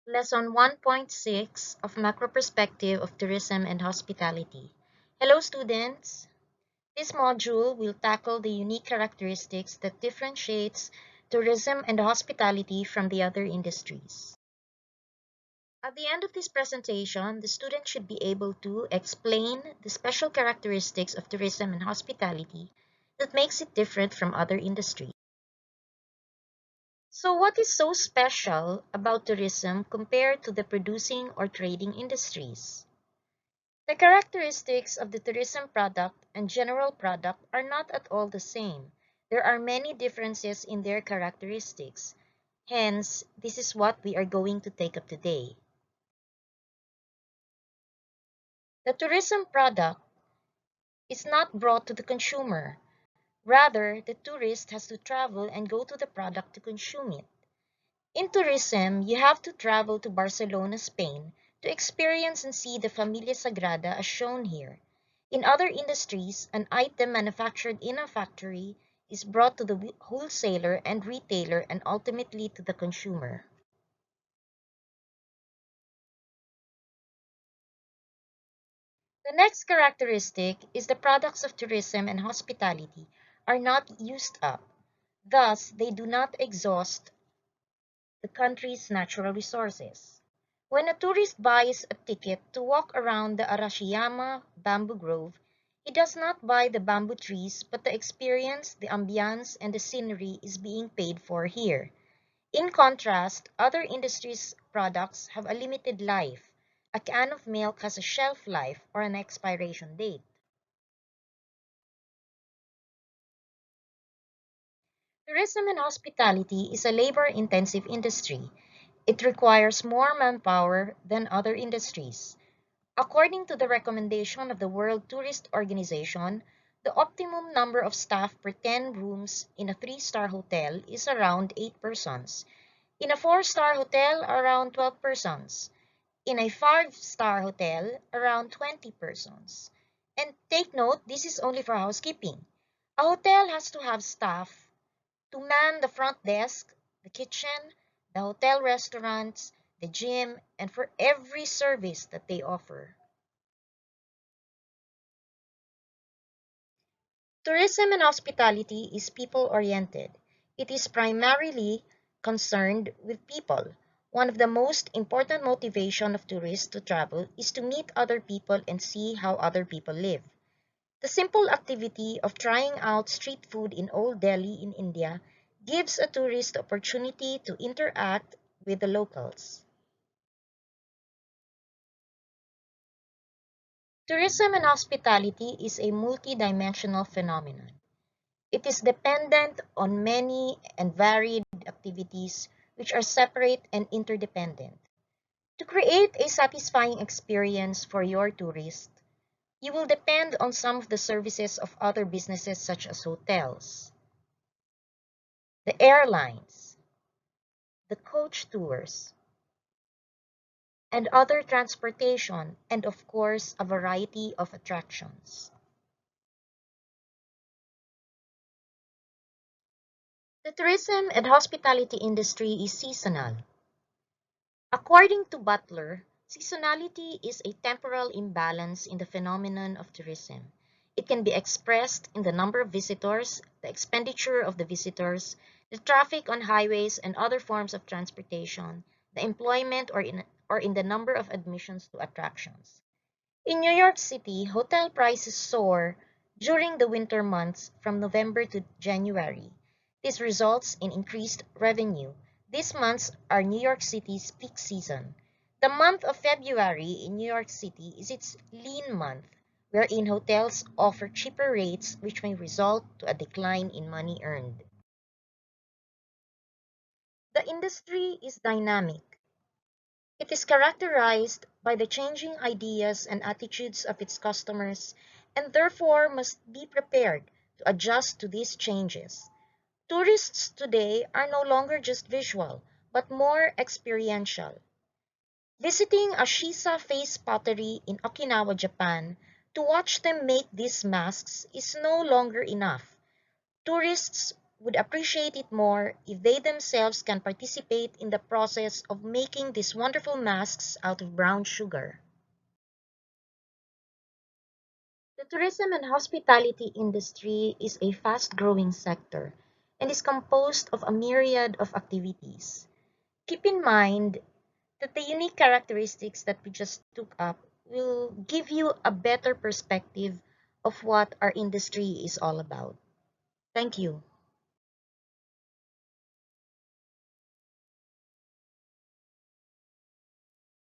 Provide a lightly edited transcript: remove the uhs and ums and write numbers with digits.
Lesson 1.6 of Macro Perspective of Tourism and Hospitality. Hello students! This module will tackle the unique characteristics that differentiates tourism and hospitality from the other industries. At the end of this presentation, the student should be able to explain the special characteristics of tourism and hospitality that makes it different from other industries. So what is so special about tourism compared to the producing or trading industries? The characteristics of the tourism product and general product are not at all the same. There are many differences in their characteristics. Hence, this is what we are going to take up today. The tourism product is not brought to the consumer. Rather, the tourist has to travel and go to the product to consume it. In tourism, you have to travel to Barcelona, Spain, to experience and see the Familia Sagrada as shown here. In other industries, an item manufactured in a factory is brought to the wholesaler and retailer and ultimately to the consumer. The next characteristic is the products of tourism and hospitality are not used up. Thus, they do not exhaust the country's natural resources. When a tourist buys a ticket to walk around the Arashiyama bamboo grove, he does not buy the bamboo trees, but the experience, the ambiance, and the scenery is being paid for here. In contrast, other industries' products have a limited life. A can of milk has a shelf life or an expiration date. Tourism and hospitality is a labor-intensive industry. It requires more manpower than other industries. According to the recommendation of the World Tourist Organization, the optimum number of staff per 10 rooms in a 3-star hotel is around 8 persons. In a 4-star hotel, around 12 persons. In a 5-star hotel, around 20 persons. And take note, this is only for housekeeping. A hotel has to have staff to man the front desk, the kitchen, the hotel restaurants, the gym, and for every service that they offer. Tourism and hospitality is people-oriented. It is primarily concerned with people. One of the most important motivation of tourists to travel is to meet other people and see how other people live. The simple activity of trying out street food in Old Delhi in India gives a tourist the opportunity to interact with the locals. Tourism and hospitality is a multidimensional phenomenon. It is dependent on many and varied activities which are separate and interdependent. To create a satisfying experience for your tourist, you will depend on some of the services of other businesses such as hotels, the airlines, the coach tours, and other transportation, and of course, a variety of attractions. The tourism and hospitality industry is seasonal. According to Butler, seasonality is a temporal imbalance in the phenomenon of tourism. It can be expressed in the number of visitors, the expenditure of the visitors, the traffic on highways and other forms of transportation, the employment or in the number of admissions to attractions. In New York City, hotel prices soar during the winter months from November to January. This results in increased revenue. These months are New York City's peak season. The month of February in New York City is its lean month, wherein hotels offer cheaper rates which may result to a decline in money earned. The industry is dynamic. It is characterized by the changing ideas and attitudes of its customers and therefore must be prepared to adjust to these changes. Tourists today are no longer just visual, but more experiential. Visiting a Shisa face pottery in Okinawa, Japan, to watch them make these masks is no longer enough. Tourists would appreciate it more if they themselves can participate in the process of making these wonderful masks out of brown sugar. The tourism and hospitality industry is a fast-growing sector and is composed of a myriad of activities. Keep in mind that the unique characteristics that we just took up will give you a better perspective of what our industry is all about. Thank you.